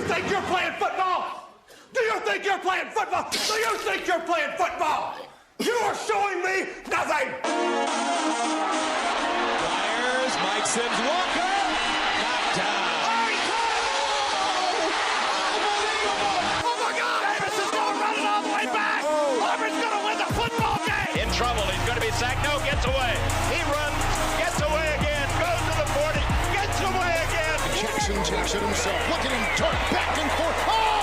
think you're playing football? Do you think you're playing football? Do you think you're playing football? You are showing me nothing. Fires, Mike Sims, Walker, knocked down. Oh my God! Davis is going running all the way back. Auburn's going to win the football game. In trouble, he's going to be sacked. No, gets away. He runs, gets away again, goes to the 40, gets away again. Jackson takes it himself. Look at him dart back and forth. Oh!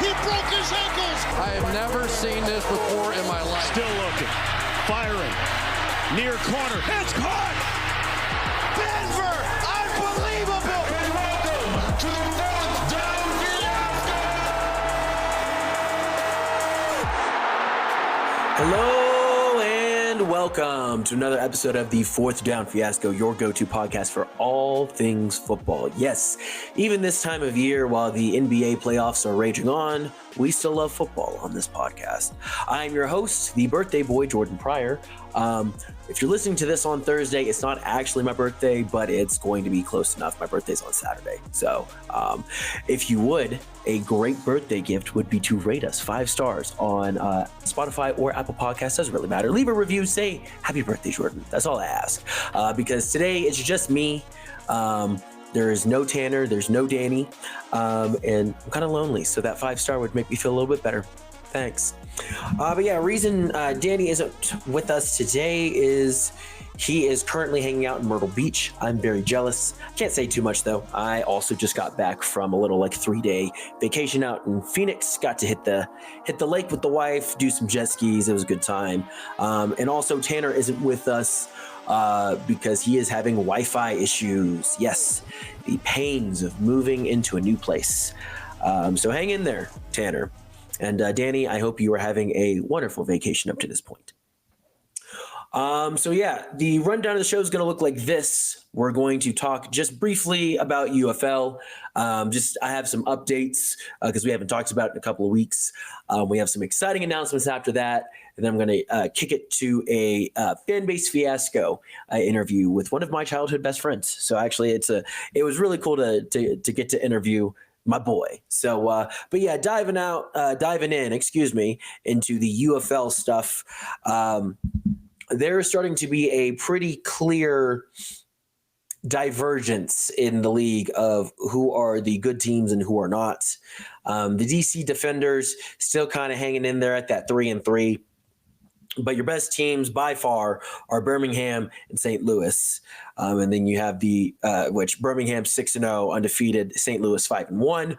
He broke his ankles. I have never seen this before in my life. Still looking, firing, near corner. It's caught. Denver, unbelievable. And welcome to the Fourth Down Fiasco. Hello and welcome to another episode of the Fourth Down Fiasco, your go-to podcast for all things football. Yes, even this time of year, while the NBA playoffs are raging on, we still love football on this podcast. I'm your host, the birthday boy, Jordan Pryor. If you're listening to this on Thursday, it's not actually my birthday, but it's going to be close enough. My birthday's on Saturday. So if you would, a great birthday gift would be to rate us 5 stars on Spotify or Apple Podcasts. Doesn't really matter. Leave a review. Say, happy birthday, Jordan. That's all I ask. Because today it's just me. There is no Tanner. There's no Danny. And I'm kind of lonely. So that 5-star would make me feel a little bit better. Thanks. But yeah, reason Danny isn't with us today is he is currently hanging out in Myrtle Beach. I'm very jealous. Can't say too much though. I also just got back from a little 3-day vacation out in Phoenix. Got to hit the lake with the wife, do some jet skis. It was a good time. And also Tanner isn't with us because he is having Wi-Fi issues. Yes, the pains of moving into a new place. So hang in there, Tanner. And Danny, I hope you are having a wonderful vacation up to this point. So yeah, the rundown of the show is going to look like this. We're going to talk just briefly about UFL. I have some updates because we haven't talked about it in a couple of weeks. We have some exciting announcements after that. And then I'm going to kick it to a fan base fiasco interview with one of my childhood best friends. So actually it was really cool to get to interview my boy. So, but yeah, diving in, into the UFL stuff. There is starting to be a pretty clear divergence in the league of who are the good teams and who are not. The DC Defenders still kind of hanging in there at that 3-3. But your best teams by far are Birmingham and St. Louis. And then you have which Birmingham 6-0, undefeated, St. Louis 5-1.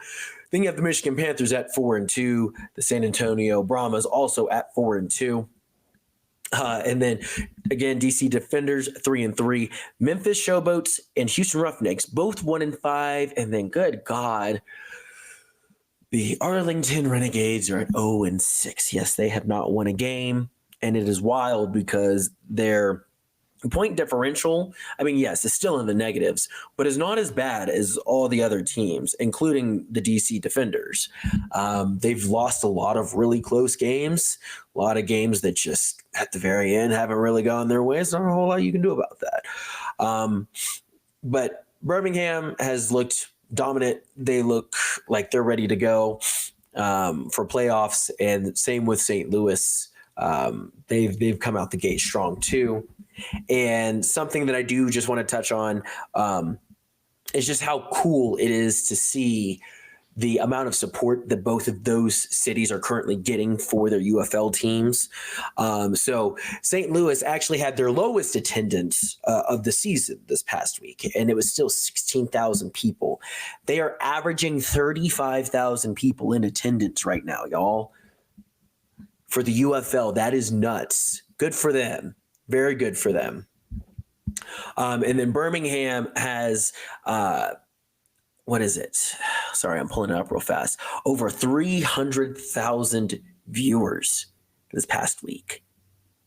Then you have the Michigan Panthers at 4-2, the San Antonio Brahmas also at 4-2. And then again, DC Defenders 3-3, Memphis Showboats and Houston Roughnecks both 1-5. And then good God, the Arlington Renegades are at 0-6. Yes, they have not won a game. And it is wild because their point differential, yes, it's still in the negatives, but it's not as bad as all the other teams, including the DC Defenders. They've lost a lot of really close games, a lot of games that just at the very end haven't really gone their way. There's not a whole lot you can do about that. But Birmingham has looked dominant. They look like they're ready to go for playoffs, and same with St. Louis. They've come out the gate strong too. And something that I do just want to touch on is just how cool it is to see the amount of support that both of those cities are currently getting for their UFL teams. So St. Louis actually had their lowest attendance of the season this past week, and it was still 16,000 people. They are averaging 35,000 people in attendance right now, y'all. For the UFL, that is nuts. Good for them. Very good for them. And then Birmingham has, what is it? Sorry, I'm pulling it up real fast. Over 300,000 viewers this past week.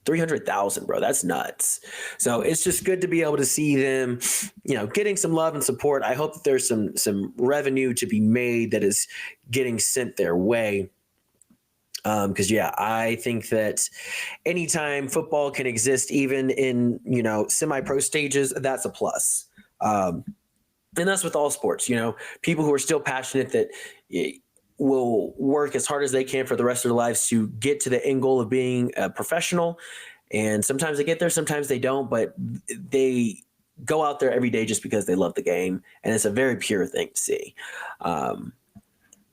300,000, bro. That's nuts. So it's just good to be able to see them, getting some love and support. I hope that there's some revenue to be made that is getting sent their way. Because I think that anytime football can exist, even in, semi-pro stages, that's a plus. And that's with all sports, people who are still passionate that will work as hard as they can for the rest of their lives to get to the end goal of being a professional. And sometimes they get there, sometimes they don't, but they go out there every day just because they love the game. And it's a very pure thing to see.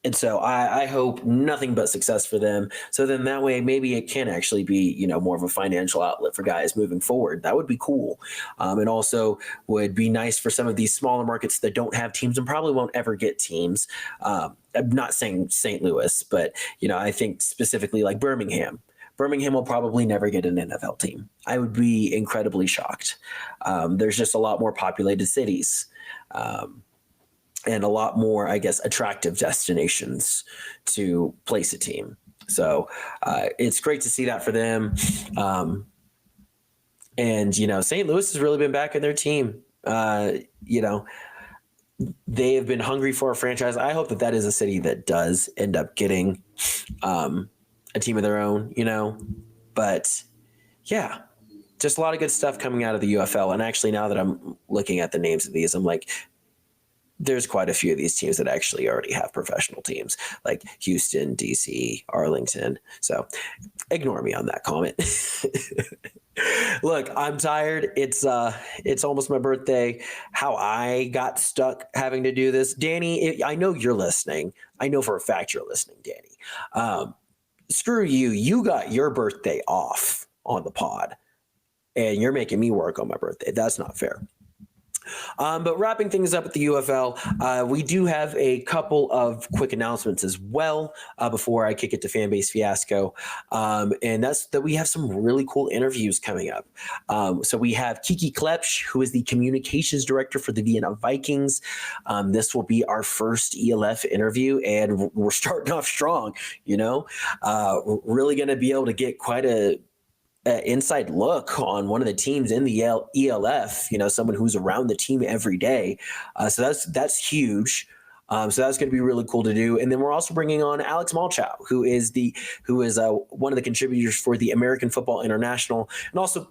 And so I hope nothing but success for them. So then that way, maybe it can actually be, more of a financial outlet for guys moving forward. That would be cool. And also would be nice for some of these smaller markets that don't have teams and probably won't ever get teams. I'm not saying St. Louis, but, I think specifically like Birmingham. Birmingham will probably never get an NFL team. I would be incredibly shocked. There's just a lot more populated cities. And a lot more, I guess, attractive destinations to place a team. So it's great to see that for them. And, St. Louis has really been back in their team. They have been hungry for a franchise. I hope that is a city that does end up getting a team of their own, But, yeah, just a lot of good stuff coming out of the UFL. And actually, now that I'm looking at the names of these, I'm like, there's quite a few of these teams that actually already have professional teams, like Houston, DC, Arlington. So ignore me on that comment. Look, I'm tired. It's almost my birthday. How I got stuck having to do this. Danny, I know you're listening. I know for a fact you're listening, Danny. Screw you. You got your birthday off on the pod, and you're making me work on my birthday. That's not fair. But wrapping things up with the UFL, we do have a couple of quick announcements as well before I kick it to Fanbase Fiasco. And that's that we have some really cool interviews coming up. So we have Kiki Klepsch, who is the communications director for the Vienna Vikings. This will be our first ELF interview, and we're starting off strong, really going to be able to get quite a inside look on one of the teams in the ELF, someone who's around the team every day. So that's huge. So that's going to be really cool to do. And then we're also bringing on Alex Malchow, who is one of the contributors for the American Football International and also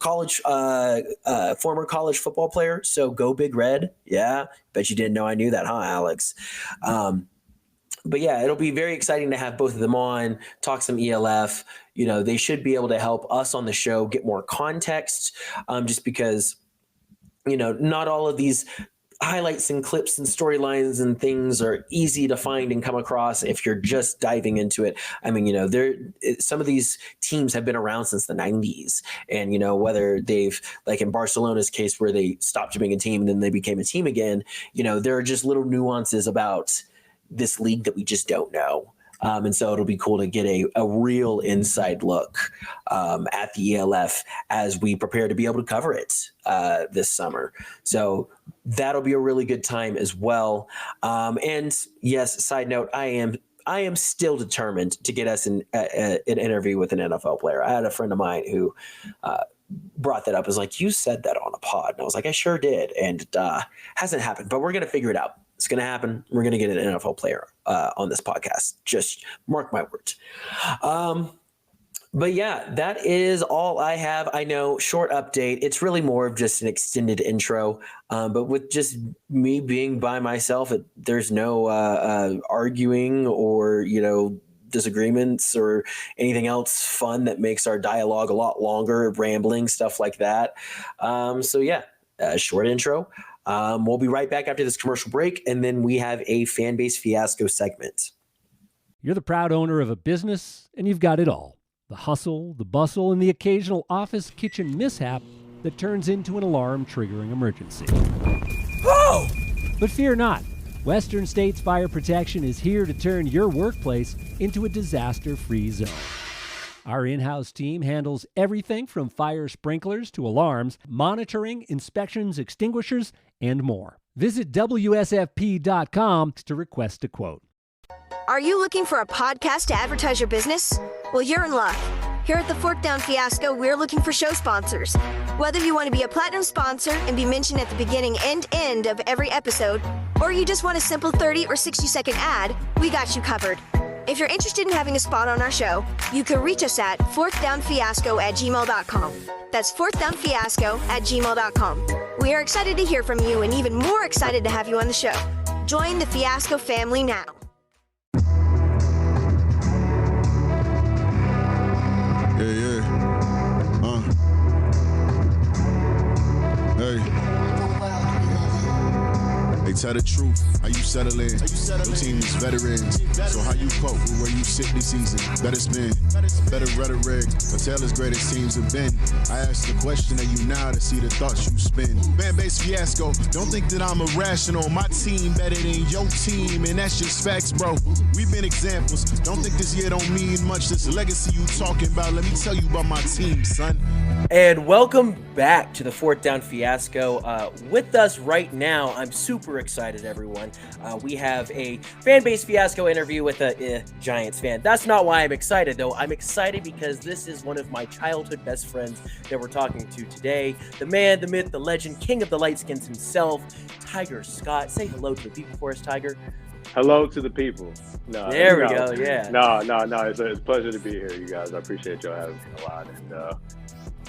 former college football player. So go Big Red. Yeah. Bet you didn't know I knew that, huh, Alex? But yeah, it'll be very exciting to have both of them on, talk some ELF. They should be able to help us on the show get more context, just because, not all of these highlights and clips and storylines and things are easy to find and come across if you're just diving into it. I mean, some of these teams have been around since the 90s, and, whether they've, like in Barcelona's case where they stopped being a team and then they became a team again, there are just little nuances about this league that we just don't know. And so it'll be cool to get a real inside look at the ELF as we prepare to be able to cover it this summer. So that'll be a really good time as well. And yes, side note, I am still determined to get us an interview with an NFL player. I had a friend of mine who brought that up. Was like, you said that on a pod. And I was like, I sure did. And hasn't happened, but we're going to figure it out. It's going to happen. We're going to get an NFL player on this podcast. Just mark my words. But yeah, that is all I have. I know, short update. It's really more of just an extended intro. But with just me being by myself, there's no arguing or, disagreements or anything else fun that makes our dialogue a lot longer, rambling, stuff like that. So yeah, short intro. We'll be right back after this commercial break, and then we have a Fanbase Fiasco segment. You're the proud owner of a business, and you've got it all. The hustle, the bustle, and the occasional office kitchen mishap that turns into an alarm-triggering emergency. Oh! But fear not. Western States Fire Protection is here to turn your workplace into a disaster-free zone. Our in-house team handles everything from fire sprinklers to alarms, monitoring, inspections, extinguishers, and more. Visit WSFP.com to request a quote. Are you looking for a podcast to advertise your business? Well, you're in luck. Here at the Fourth Down Fiasco, we're looking for show sponsors. Whether you want to be a platinum sponsor and be mentioned at the beginning and end of every episode, or you just want a simple 30 or 60-second ad, we got you covered. If you're interested in having a spot on our show, you can reach us at fourthdownfiasco@gmail.com. That's fourthdownfiasco@gmail.com. We are excited to hear from you and even more excited to have you on the show. Join the Fiasco family now. Yeah. Hey, tell the truth. How you settle in? Your team is veterans. So how you cope with where you sit this season? Better spin, better rhetoric. A tale as great as teams have been. I ask the question of you now to see the thoughts you spin. Fan base fiasco. Don't think that I'm irrational. My team better than your team, and that's just facts, bro. We've been examples. Don't think this year don't mean much. This legacy you talking about. Let me tell you about my team, son. And welcome back to the Fourth Down Fiasco. With us right now, I'm super excited, everyone. We have a fan base fiasco interview with a Giants fan. That's not why I'm excited, though. I'm excited because this is one of my childhood best friends that we're talking to today. The man, the myth, the legend, king of the lightskins himself, Tiger Scott. Say hello to the people for us, Tiger. Hello to the people. There we go, yeah. No. It's a pleasure to be here, you guys. I appreciate y'all having me a lot.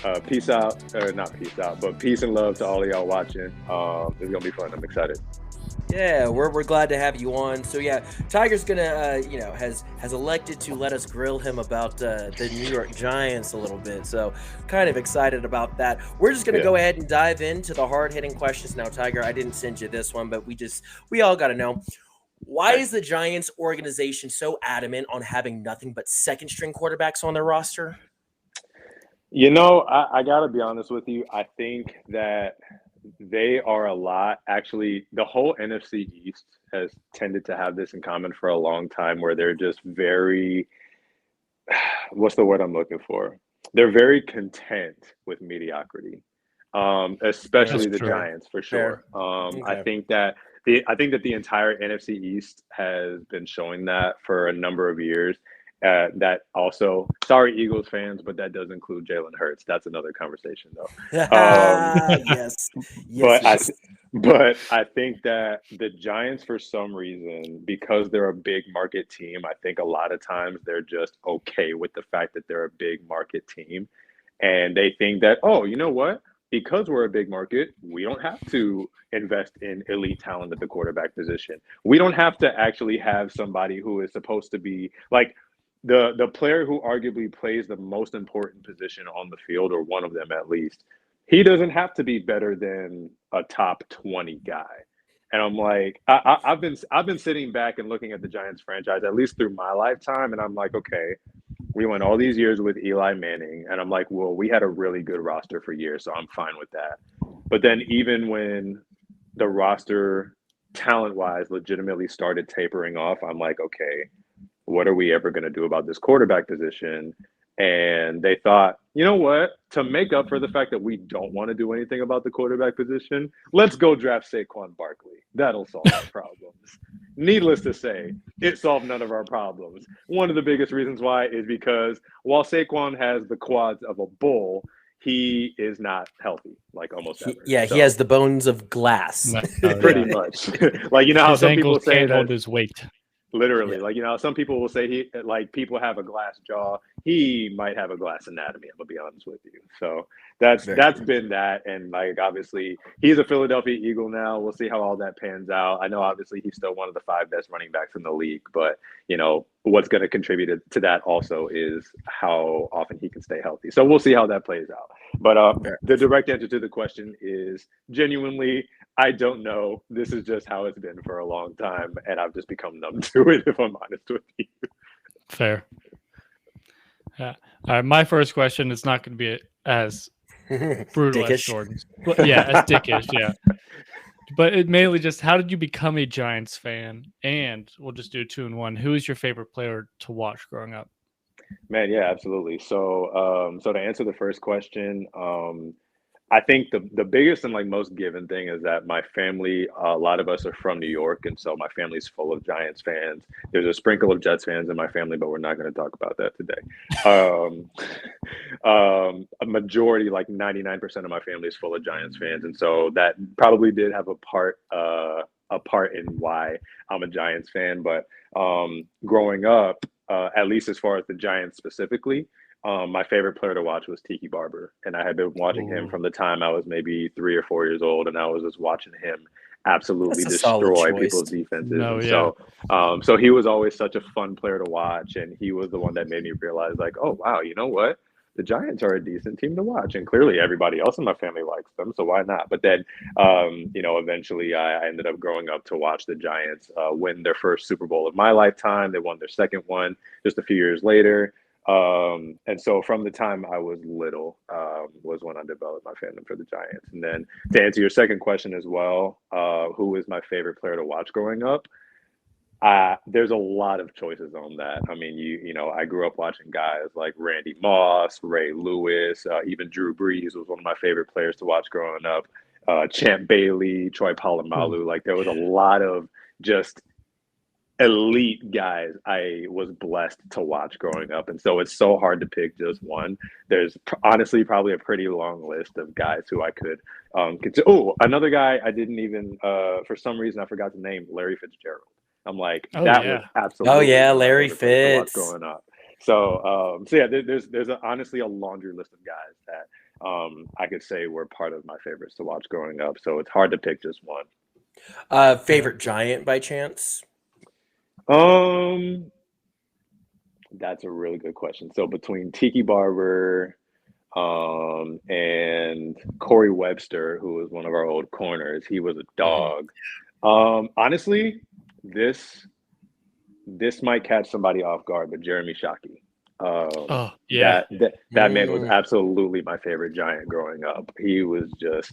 And peace out, or not peace out, but peace and love to all of y'all watching. It's gonna be fun. I'm excited. Yeah, we're glad to have you on. So yeah, Tiger's gonna has elected to let us grill him about the New York Giants a little bit. So kind of excited about that. We're just gonna go ahead and dive into the hard-hitting questions now. Tiger, I didn't send you this one, but we all got to know, why is the Giants organization so adamant on having nothing but second-string quarterbacks on their roster? You know, I gotta be honest with you. I think that they are a lot. Actually, the whole NFC East has tended to have this in common for a long time, where they're just very, what's the word I'm looking for? They're very content with mediocrity, especially the Giants, for sure. Okay. I think that the entire NFC East has been showing that for a number of years. That also, sorry, Eagles fans, but that does include Jalen Hurts. That's another conversation, though. Yes. But I think that the Giants, for some reason, because they're a big market team, I think a lot of times they're just okay with the fact that they're a big market team, and they think that, oh, you know what? Because we're a big market, we don't have to invest in elite talent at the quarterback position. We don't have to actually have somebody who is supposed to be like the player who arguably plays the most important position on the field, or one of them at least. He doesn't have to be better than a top 20 guy. And I'm like, I've been sitting back and looking at the Giants franchise, at least through my lifetime, and I'm like, okay, we went all these years with Eli Manning, and I'm like, well, we had a really good roster for years, so I'm fine with that. But then even when the roster, talent-wise, legitimately started tapering off, I'm like, okay, what are we ever going to do about this quarterback position? And they thought, you know what? To make up for the fact that we don't want to do anything about the quarterback position, let's go draft Saquon Barkley. That'll solve our problems. Needless to say, it solved none of our problems. One of the biggest reasons why is because while Saquon has the quads of a bull, he is not healthy, like almost ever. He has the bones of glass. Pretty much. Like, you know how his some people ankles say can't that hold his weight. Literally, like, you know, some people will say people have a glass jaw. He might have a glass anatomy. I'm gonna be honest with you. So that's been that, and like obviously he's a Philadelphia Eagle now. We'll see how all that pans out. I know obviously he's still one of the 5 best running backs in the league, but you know what's going to contribute to that also is how often he can stay healthy. So we'll see how that plays out. But the direct answer to the question is genuinely, I don't know. This is just how it's been for a long time, and I've just become numb to it, if I'm honest with you. Fair. All right, my first question is not going to be as brutal dickish. As Jordan's. But, yeah, as dickish, yeah. But it mainly just, how did you become a Giants fan? And we'll just do 2 in 1. Who is your favorite player to watch growing up? Man, yeah, absolutely. So to answer the first question, I think the biggest and like most given thing is that my family, a lot of us are from New York, and so my family's full of Giants fans. There's a sprinkle of Jets fans in my family, but we're not going to talk about that today. A majority, like 99% of my family is full of Giants fans, and so that probably did have a part in why I'm a Giants fan. But growing up, at least as far as the Giants specifically, my favorite player to watch was Tiki Barber, and I had been watching him from the time I was maybe 3 or 4 years old, and I was just watching him absolutely That's a solid destroy choice. people's defenses. No, and yeah. so he was always such a fun player to watch, and he was the one that made me realize, like, oh wow, you know what? The Giants are a decent team to watch, and clearly everybody else in my family likes them, so why not? But then, eventually I ended up growing up to watch the Giants win their first Super Bowl of my lifetime. They won their second one just a few years later. And so from the time I was little was when I developed my fandom for the Giants. And then to answer your second question as well, who is my favorite player to watch growing up? There's a lot of choices on that. I mean, I grew up watching guys like Randy Moss, Ray Lewis, even Drew Brees was one of my favorite players to watch growing up. Champ Bailey, Troy Polamalu. Like there was a lot of just elite guys I was blessed to watch growing up. And so it's so hard to pick just one. There's honestly probably a pretty long list of guys who I could consider. Oh, another guy I didn't even, for some reason, I forgot the name, Larry Fitzgerald. I'm like, was absolutely. Oh yeah, Larry Fitz. Growing up. So yeah, there's honestly a laundry list of guys that I could say were part of my favorites to watch growing up. So it's hard to pick just one. Favorite Giant by chance? That's a really good question. So between Tiki Barber and Corey Webster, who was one of our old corners, he was a dog. Honestly, this might catch somebody off guard, but Jeremy Shockey. That man was absolutely my favorite Giant growing up. He was just,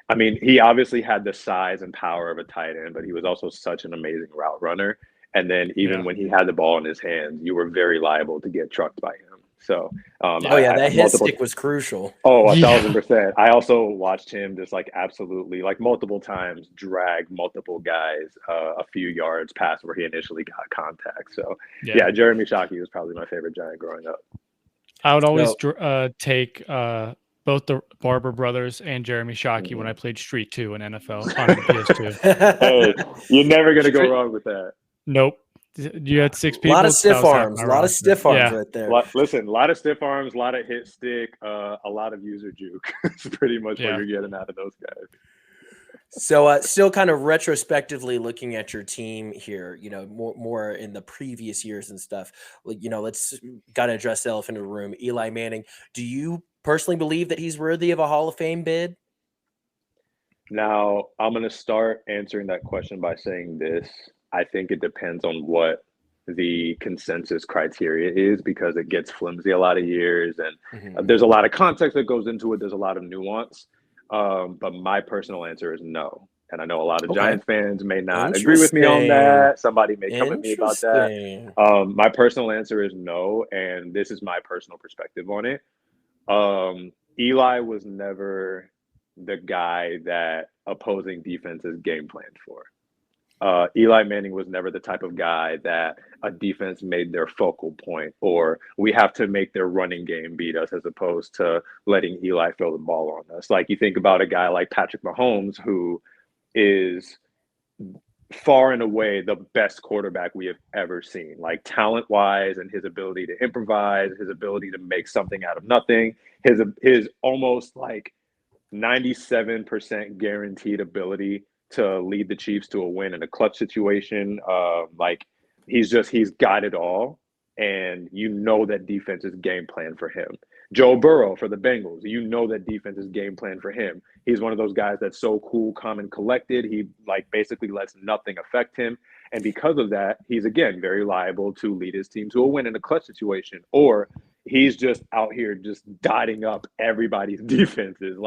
I mean, he obviously had the size and power of a tight end, but he was also such an amazing route runner. And then even when he had the ball in his hands, you were very liable to get trucked by him. So, that hit stick was crucial. Oh, 1,000%. I also watched him just like absolutely, like multiple times, drag multiple guys a few yards past where he initially got contact. So, yeah, Jeremy Shockey was probably my favorite Giant growing up. I would always take both the Barber brothers and Jeremy Shockey when I played Street 2 in NFL on the PS2. Hey, you're never going to go wrong with that. Nope. You had 6 people. A lot of stiff arms. A lot of stiff arms right there. Listen, a lot of stiff arms, a lot of hit stick, a lot of user juke. It's pretty much what you're getting out of those guys. So, still kind of retrospectively looking at your team here, more in the previous years and stuff. Let's got to address the elephant in the room. Eli Manning. Do you personally believe that he's worthy of a Hall of Fame bid? Now, I'm going to start answering that question by saying this. I think it depends on what the consensus criteria is, because it gets flimsy a lot of years, and there's a lot of context that goes into it. There's a lot of nuance, but my personal answer is no. And I know a lot of Giants fans may not agree with me on that. Somebody may come at me about that. My personal answer is no, and this is my personal perspective on it. Eli was never the guy that opposing defenses game planned for. Eli Manning was never the type of guy that a defense made their focal point, or we have to make their running game beat us, as opposed to letting Eli throw the ball on us. Like, you think about a guy like Patrick Mahomes, who is far and away the best quarterback we have ever seen, like talent-wise, and his ability to improvise, his ability to make something out of nothing, his almost like 97% guaranteed ability to lead the Chiefs to a win in a clutch situation. Like, he's got it all, and that defense's game plan for him. Joe Burrow for the Bengals, that defense's game plan for him. He's one of those guys that's so cool, calm, and collected. He basically lets nothing affect him, and because of that, he's again very liable to lead his team to a win in a clutch situation. Or he's just out here just dotting up everybody's defenses.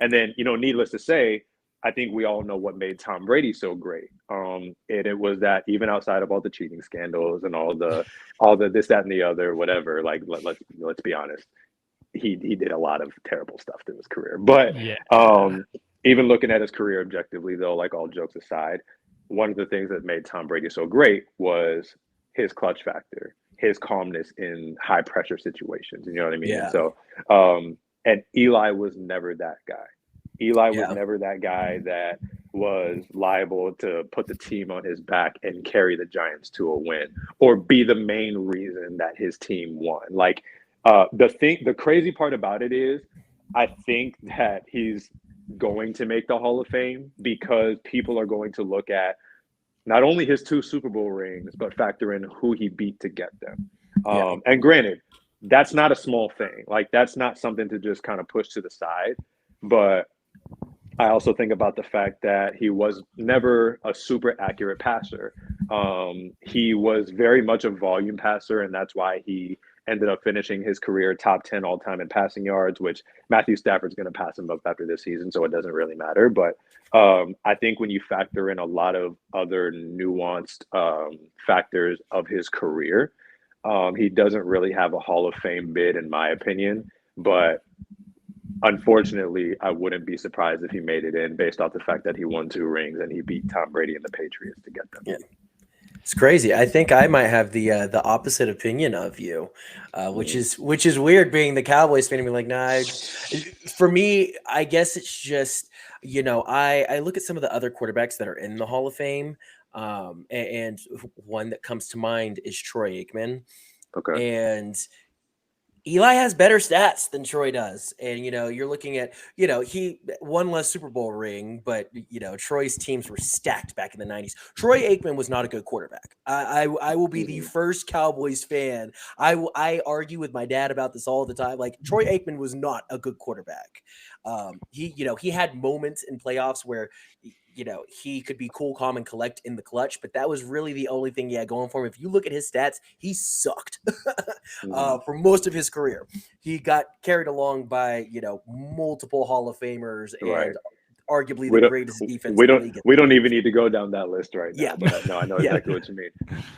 And then needless to say, I think we all know what made Tom Brady so great. It was that even outside of all the cheating scandals and all the this, that, and the other, whatever, let's be honest, he did a lot of terrible stuff to his career. But even looking at his career objectively, though, like all jokes aside, one of the things that made Tom Brady so great was his clutch factor, his calmness in high pressure situations. You know what I mean? Yeah. So, and Eli was never that guy. Eli was never that guy that was liable to put the team on his back and carry the Giants to a win, or be the main reason that his team won. The crazy part about it is, I think that he's going to make the Hall of Fame because people are going to look at not only his 2 Super Bowl rings, but factor in who he beat to get them. And granted, that's not a small thing. Like, that's not something to just kind of push to the side. But I also think about the fact that he was never a super accurate passer. He was very much a volume passer, and that's why he ended up finishing his career top 10 all time in passing yards, which Matthew Stafford's going to pass him up after this season, so it doesn't really matter. But I think when you factor in a lot of other nuanced factors of his career, he doesn't really have a Hall of Fame bid, in my opinion. But unfortunately, I wouldn't be surprised if he made it in based off the fact that he won 2 rings and he beat Tom Brady and the Patriots to get them. Yeah. It's crazy. I think I might have the opposite opinion of you, which is weird, being the Cowboys fan and be like, nah. For me, I guess it's just, I look at some of the other quarterbacks that are in the Hall of Fame, and one that comes to mind is Troy Aikman. Okay. And Eli has better stats than Troy does. And, you're looking at, he won less Super Bowl ring, but, Troy's teams were stacked back in the 90s. Troy Aikman was not a good quarterback. I will be the first Cowboys fan. I argue with my dad about this all the time. Like, Troy Aikman was not a good quarterback. He had moments in playoffs where, he could be cool, calm, and collect in the clutch, but that was really the only thing he had going for him. If you look at his stats, he sucked for most of his career. He got carried along by, multiple Hall of Famers and arguably the greatest defense. We don't even need to go down that list right now. Yeah. But no, I know exactly what you mean.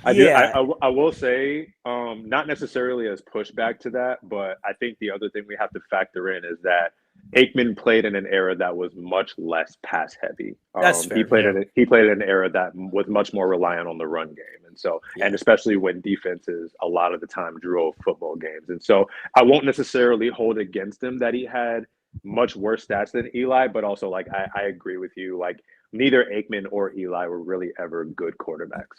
I will say, not necessarily as pushback to that, but I think the other thing we have to factor in is that Aikman played in an era that was much less pass heavy. That's fair. He played in an era that was much more reliant on the run game. And so, and especially when defenses a lot of the time drove football games. And so I won't necessarily hold against him that he had much worse stats than Eli, but also, like, I agree with you. Like, neither Aikman or Eli were really ever good quarterbacks.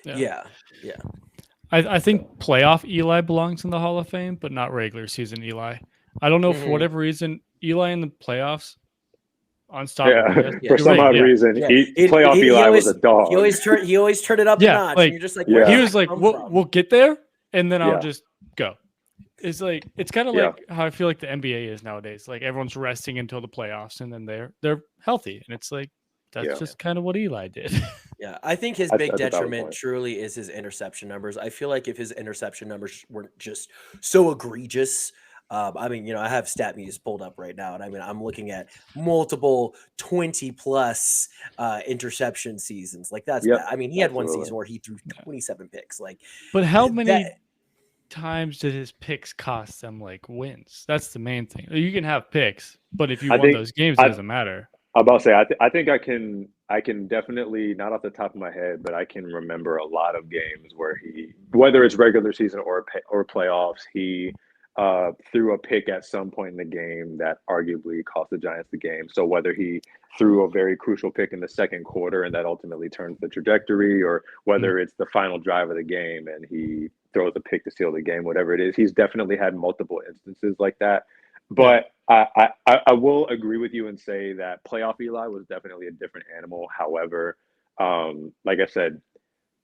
Yeah. I think playoff Eli belongs in the Hall of Fame, but not regular season Eli. I don't know, for whatever reason, Eli in the playoffs, unstoppable. For some odd reason, playoff Eli was a dog. He always turned it up a notch. Like, and you're just like, he was like, we'll get there, and then I'll just go. It's like, it's kind of like how I feel like the NBA is nowadays. Like, everyone's resting until the playoffs, and then they're healthy, and it's like, that's just kind of what Eli did. Yeah, I think his big detriment truly is his interception numbers. I feel like if his interception numbers weren't just so egregious. I have StatMuse pulled up right now, and I'm looking at multiple 20+ interception seasons. Like, that's bad. He had one season where he threw 27 picks. Like, but how many times did his picks cost them like wins? That's the main thing. You can have picks, but if you won those games, it doesn't matter. I'm about to say, I think I can definitely, not off the top of my head, but I can remember a lot of games where whether it's regular season or playoffs, he threw a pick at some point in the game that arguably cost the Giants the game. So whether he threw a very crucial pick in the second quarter and that ultimately turns the trajectory, or whether it's the final drive of the game and he throws a pick to seal the game, whatever it is, he's definitely had multiple instances like that. But I will agree with you and say that playoff Eli was definitely a different animal. However, like I said,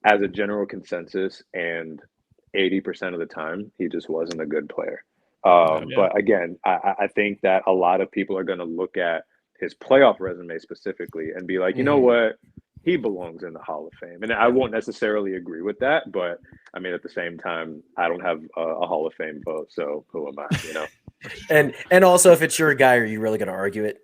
as a general consensus, and 80% of the time, he just wasn't a good player. But again, I think that a lot of people are going to look at his playoff resume specifically and be like, you know what? He belongs in the Hall of Fame. And I won't necessarily agree with that, but at the same time, I don't have a Hall of Fame vote, so who am I, And also, if it's your guy, are you really going to argue it,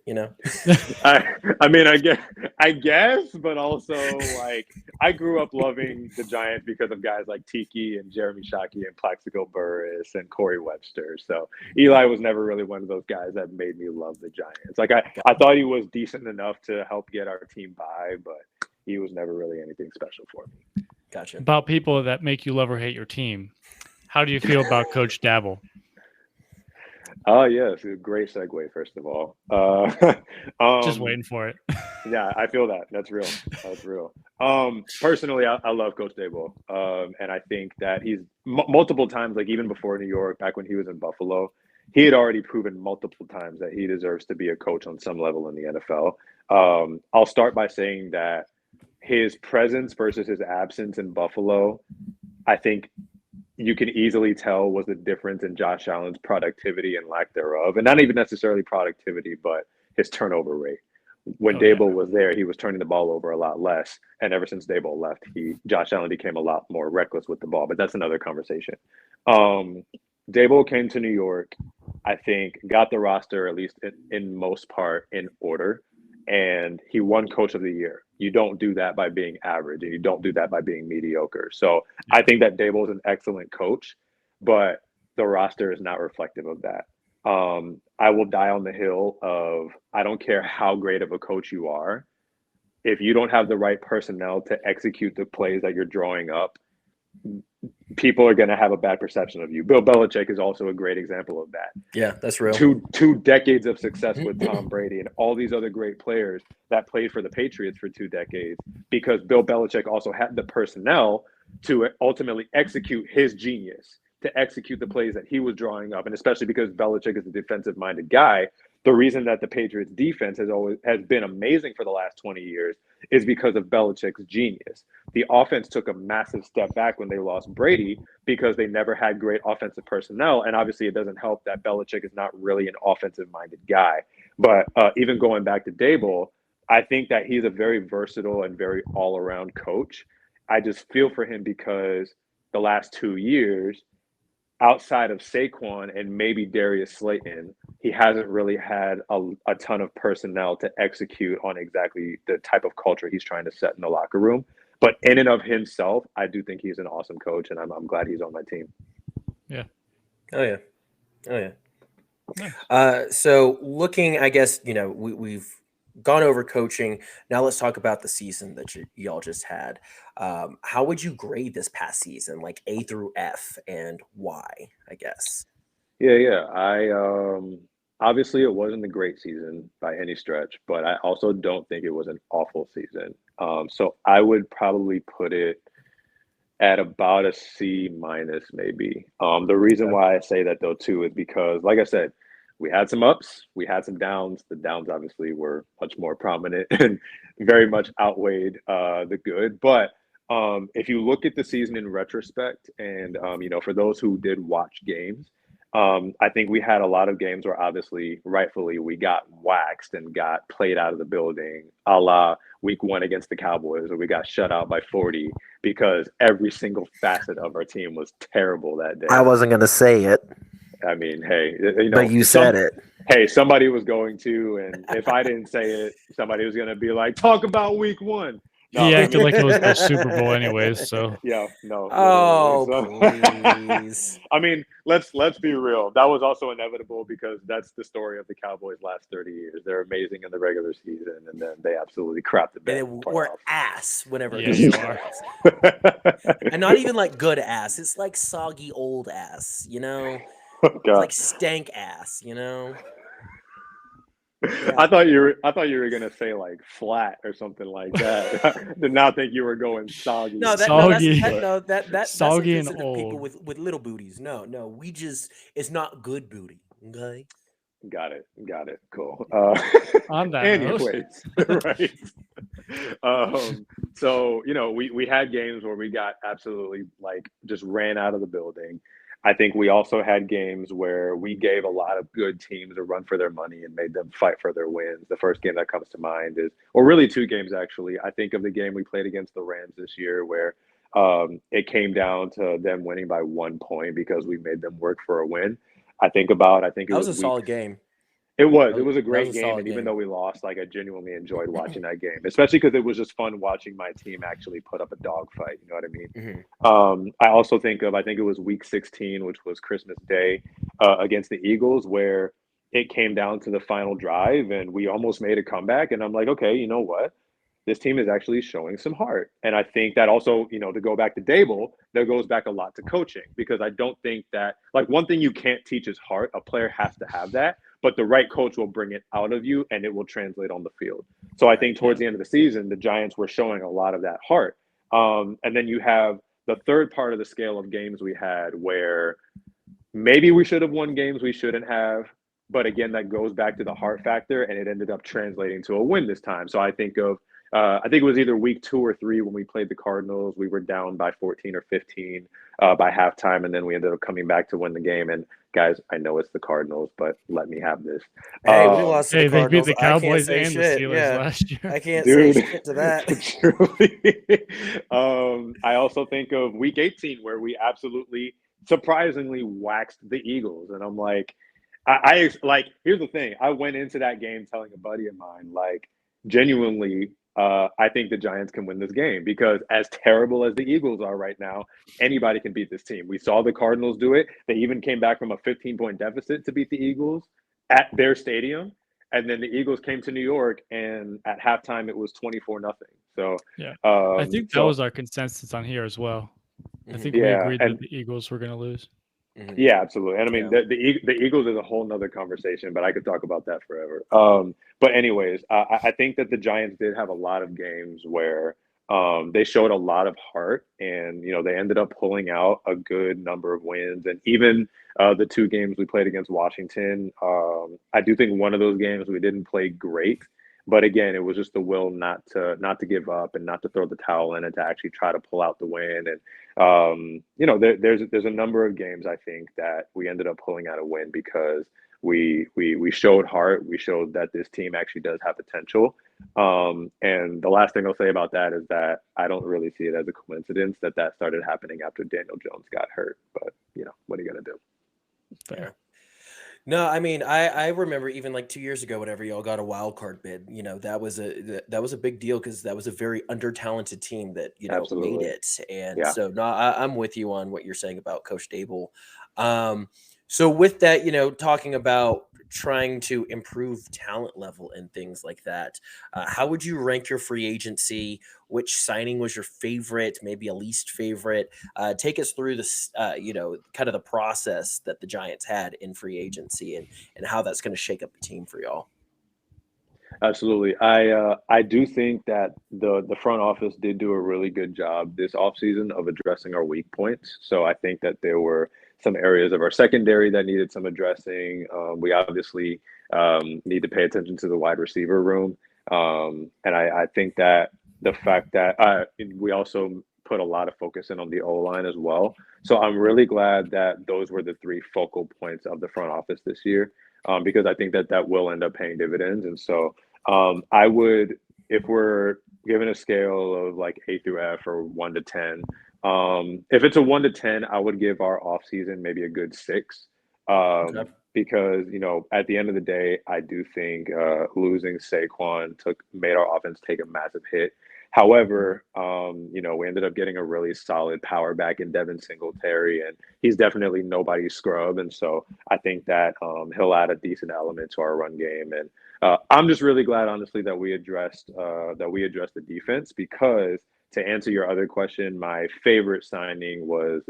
I guess, but also, like, I grew up loving the Giants because of guys like Tiki and Jeremy Shockey and Plaxico Burress and Corey Webster. So Eli was never really one of those guys that made me love the Giants. Like, I thought he was decent enough to help get our team by, but he was never really anything special for me. Gotcha. About people that make you love or hate your team, how do you feel about Coach Dabble? Oh, yes. Great segue, first of all. Just waiting for it. Yeah, I feel that. That's real. That's real. Personally, I love Coach Dable. And I think that he's multiple times, like even before New York, back when he was in Buffalo, he had already proven multiple times that he deserves to be a coach on some level in the NFL. I'll start by saying that his presence versus his absence in Buffalo, I think you can easily tell was the difference in Josh Allen's productivity and lack thereof. And not even necessarily productivity, but his turnover rate. When Dable was there, he was turning the ball over a lot less. And ever since Dable left, Josh Allen became a lot more reckless with the ball. But that's another conversation. Dable came to New York, I think, got the roster, at least in most part, in order. And he won Coach of the Year. You don't do that by being average, and you don't do that by being mediocre. So I think that Dable is an excellent coach, but the roster is not reflective of that. I will die on the hill of, I don't care how great of a coach you are, if you don't have the right personnel to execute the plays that you're drawing up, people are going to have a bad perception of you. Bill Belichick is also a great example of that. Yeah, that's real. Two decades of success with Tom Brady and all these other great players that played for the Patriots for 2 decades, because Bill Belichick also had the personnel to ultimately execute his genius, to execute the plays that he was drawing up. And especially because Belichick is a defensive-minded guy, the reason that the Patriots defense has been amazing for the last 20 years is because of Belichick's genius. The offense took a massive step back when they lost Brady because they never had great offensive personnel. And obviously it doesn't help that Belichick is not really an offensive-minded guy. But even going back to Dable, I think that he's a very versatile and very all-around coach. I just feel for him because the last 2 years, outside of Saquon and maybe Darius Slayton, he hasn't really had a ton of personnel to execute on exactly the type of culture he's trying to set in the locker room. But in and of himself, I do think he's an awesome coach, and I'm glad he's on my team. Yeah. Oh, yeah. Oh, yeah. Nice. So looking, I guess, we've gone over coaching. Now let's talk about the season that y'all just had. How would you grade this past season, like A through F, and why, I guess? Yeah. Obviously it wasn't a great season by any stretch, but I also don't think it was an awful season. So I would probably put it at about a C minus, maybe. The reason why I say that though too is because, like I said, we had some ups, we had some downs. The downs obviously were much more prominent and very much outweighed the good. But if you look at the season in retrospect, and for those who did watch games, I think we had a lot of games where obviously, rightfully, we got waxed and got played out of the building, a la week 1 against the Cowboys, where we got shut out by 40 because every single facet of our team was terrible that day. I wasn't going to say it. I mean, hey, but you said it. Hey, somebody was going to, and if I didn't say it, somebody was going to be like, talk about week 1. No, he acted like it was the Super Bowl anyways, so. Yeah, no. Oh, please. I mean, let's be real. That was also inevitable because that's the story of the Cowboys' last 30 years. They're amazing in the regular season, and then they absolutely crap the bed. And we're ass whenever yes, you are. And not even like good ass. It's like soggy old ass, like stank ass, Yeah. I thought you were gonna say like flat or something like that. I did not think you were going soggy. Soggy. That's soggy and old. People with little booties. No, it's not good booty. Okay. Got it. Cool. On that anyways, right. So we had games where we got absolutely just ran out of the building. I think we also had games where we gave a lot of good teams a run for their money and made them fight for their wins. The first game that comes to mind is, or really 2 games actually. I think of the game we played against the Rams this year where it came down to them winning by 1 point because we made them work for a win. I think it was a solid game. It was a great game, and even though we lost, I genuinely enjoyed watching that game, especially because it was just fun watching my team actually put up a dogfight. You know what I mean? Mm-hmm. I also think it was week 16, which was Christmas Day, against the Eagles, where it came down to the final drive, and we almost made a comeback. And I'm like, okay, you know what? this team is actually showing some heart. And I think that also, to go back to Dable, that goes back a lot to coaching, because I don't think that, like, one thing you can't teach is heart. A player has to have that, but the right coach will bring it out of you and it will translate on the field. So I think towards the end of the season, the Giants were showing a lot of that heart. And then you have the third part of the scale of games we had where maybe we should have won games we shouldn't have. But again, that goes back to the heart factor, and it ended up translating to a win this time. So I think it was either week 2 or 3 when we played the Cardinals. We were down by 14 or 15 by halftime, and then we ended up coming back to win the game. And guys, I know it's the Cardinals, but let me have this. Hey, we lost to the Cardinals. They beat the Cowboys and shit. the Steelers last year. I can't say shit to that. Truly. I also think of week 18 where we absolutely, surprisingly waxed the Eagles. And I'm like, I here's the thing. I went into that game telling a buddy of mine, like, genuinely, I think the Giants can win this game, because as terrible as the Eagles are right now, anybody can beat this team. We saw the Cardinals do it. They even came back from a 15-point deficit to beat the Eagles at their stadium. And then the Eagles came to New York, and at halftime, it was 24-0. So yeah, I think that was our consensus on here as well. I think we agreed that the Eagles were going to lose. Yeah, absolutely. And I mean, the Eagles is a whole nother conversation, but I could talk about that forever. But anyways, I think that the Giants did have a lot of games where they showed a lot of heart, and, they ended up pulling out a good number of wins. And even the 2 games we played against Washington, I do think one of those games we didn't play great. But again, it was just the will not to give up and not to throw the towel in, and to actually try to pull out the win. And there's a number of games I think that we ended up pulling out a win because we showed heart. We showed that this team actually does have potential. And the last thing I'll say about that is that I don't really see it as a coincidence that started happening after Daniel Jones got hurt. But what are you gonna do? Fair. No, I mean, I remember even like 2 years ago, whenever y'all got a wild card bid, that was a big deal, because that was a very under-talented team that Absolutely. made it. And so no, I'm with you on what you're saying about Coach Dable. So with that, talking about trying to improve talent level and things like that, how would you rank your free agency? Which signing was your favorite, maybe a least favorite? Take us through this, kind of the process that the Giants had in free agency, and how that's going to shake up the team for y'all. Absolutely. I do think that the front office did do a really good job this offseason of addressing our weak points. So I think that there were some areas of our secondary that needed some addressing. We obviously need to pay attention to the wide receiver room. And I think that the fact that we also put a lot of focus in on the O-line as well. So I'm really glad that those were the 3 focal points of the front office this year, because I think that will end up paying dividends. And so I would, if we're given a scale of like A through F or 1 to 10, if it's a 1 to 10, I would give our offseason maybe a good 6. Because, at the end of the day, I do think losing Saquon made our offense take a massive hit. However, we ended up getting a really solid power back in Devin Singletary, and he's definitely nobody's scrub. And so I think that he'll add a decent element to our run game. And I'm just really glad, honestly, that we addressed the defense, because to answer your other question, my favorite signing was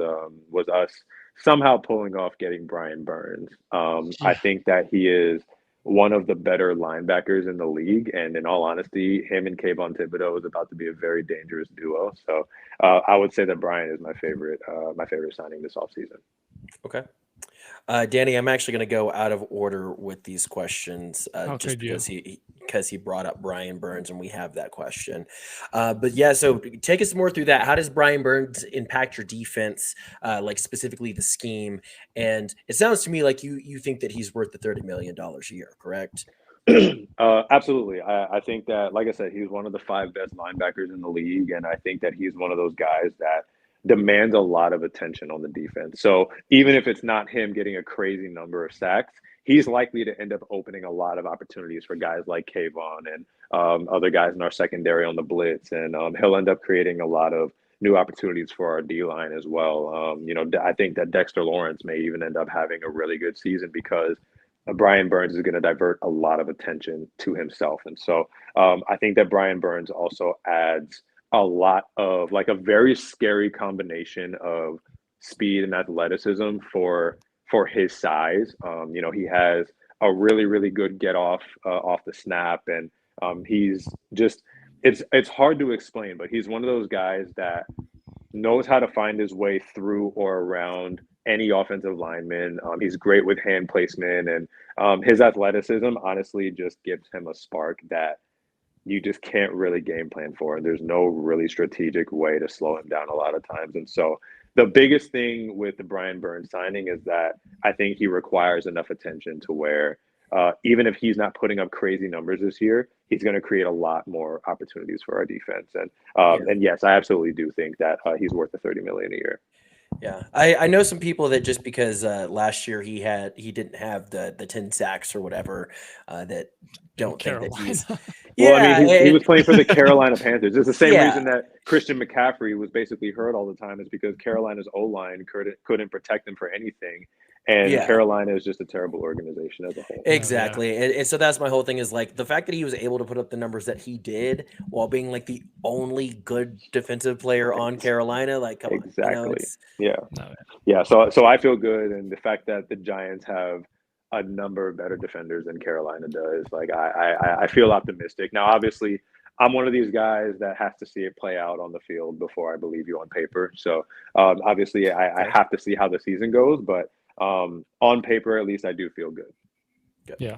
us somehow pulling off getting Brian Burns. I think that he is one of the better linebackers in the league, and in all honesty, him and Kayvon Thibodeau is about to be a very dangerous duo. So I would say that Brian is my favorite signing this offseason. Okay. Danny, I'm actually going to go out of order with these questions, just because he brought up Brian Burns, and we have that question. But yeah, so take us more through that. How does Brian Burns impact your defense, like specifically the scheme? And it sounds to me like you think that he's worth the $30 million a year, correct? Absolutely. I think that, like I said, he's one of the 5 best linebackers in the league, and I think that he's one of those guys that demands a lot of attention on the defense. So even if it's not him getting a crazy number of sacks, he's likely to end up opening a lot of opportunities for guys like Kayvon and other guys in our secondary on the blitz. And he'll end up creating a lot of new opportunities for our D-line as well. I think that Dexter Lawrence may even end up having a really good season, because Brian Burns is going to divert a lot of attention to himself. And so I think that Brian Burns also adds a lot of like a very scary combination of speed and athleticism for his size. He has a really, really good get off the snap. And he's just, it's hard to explain, but he's one of those guys that knows how to find his way through or around any offensive lineman. He's great with hand placement, and his athleticism honestly just gives him a spark that you just can't really game plan for. And there's no really strategic way to slow him down a lot of times. And so the biggest thing with the Brian Burns signing is that I think he requires enough attention to where even if he's not putting up crazy numbers this year, he's going to create a lot more opportunities for our defense. And yes, I absolutely do think that he's worth the $30 million a year. Yeah, I know some people that just because last year he didn't have the 10 sacks or whatever that don't think that he's. Well, I mean, he was playing for the Carolina Panthers. It's the same reason that Christian McCaffrey was basically hurt all the time, is because Carolina's O-line couldn't protect him for anything. And Carolina is just a terrible organization as a whole. Exactly. And so that's my whole thing, is like the fact that he was able to put up the numbers that he did while being like the only good defensive player on Carolina. Like, come on. Yeah. So I feel good. And the fact that the Giants have a number of better defenders than Carolina does, like I feel optimistic. Now, obviously, I'm one of these guys that has to see it play out on the field before I believe you on paper. So obviously I have to see how the season goes, but on paper, at least, I do feel good. Yeah.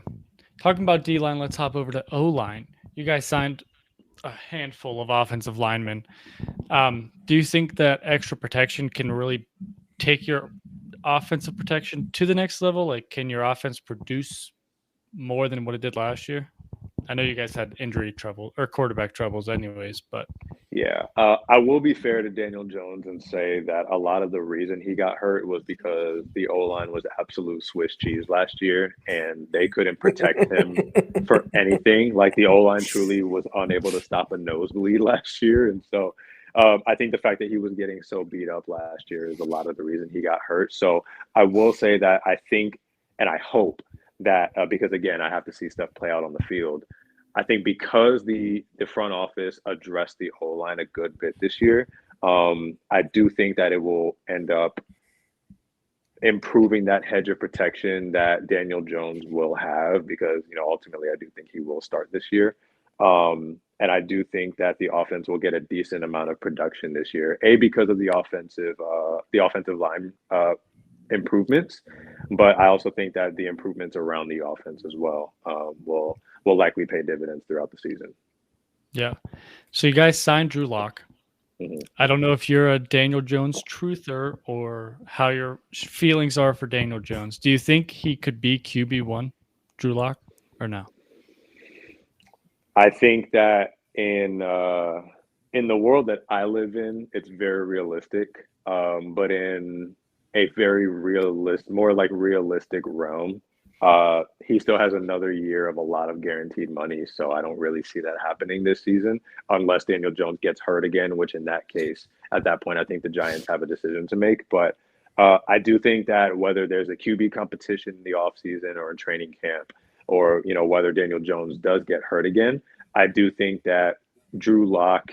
Talking about D-line, let's hop over to O-line. You guys signed a handful of offensive linemen. Do you think that extra protection can really take your offensive protection to the next level? Like, can your offense produce more than what it did last year? I know you guys had injury trouble or quarterback troubles anyways, but yeah, I will be fair to Daniel Jones and say that a lot of the reason he got hurt was because the O-line was absolute Swiss cheese last year, and they couldn't protect him for anything. Like, the O-line truly was unable to stop a nosebleed last year. And so I think the fact that he was getting so beat up last year is a lot of the reason he got hurt. So I will say that I think, and I hope that because, again, I have to see stuff play out on the field, I think because the front office addressed the O-line a good bit this year, I do think that it will end up improving that hedge of protection that Daniel Jones will have, because, ultimately I do think he will start this year. And I do think that the offense will get a decent amount of production this year, because of the offensive line improvements, but I also think that the improvements around the offense as well will likely pay dividends throughout the season. Yeah. So you guys signed Drew Lock. Mm-hmm. I don't know if you're a Daniel Jones truther or how your feelings are for Daniel Jones. Do you think he could be QB1, Drew Lock, or no? I think that in the world that I live in, it's very realistic. But in a very more realistic realm, he still has another year of a lot of guaranteed money. So I don't really see that happening this season unless Daniel Jones gets hurt again, which in that case, at that point, I think the Giants have a decision to make. But I do think that whether there's a QB competition in the offseason or in training camp, or, whether Daniel Jones does get hurt again, I do think that Drew Lock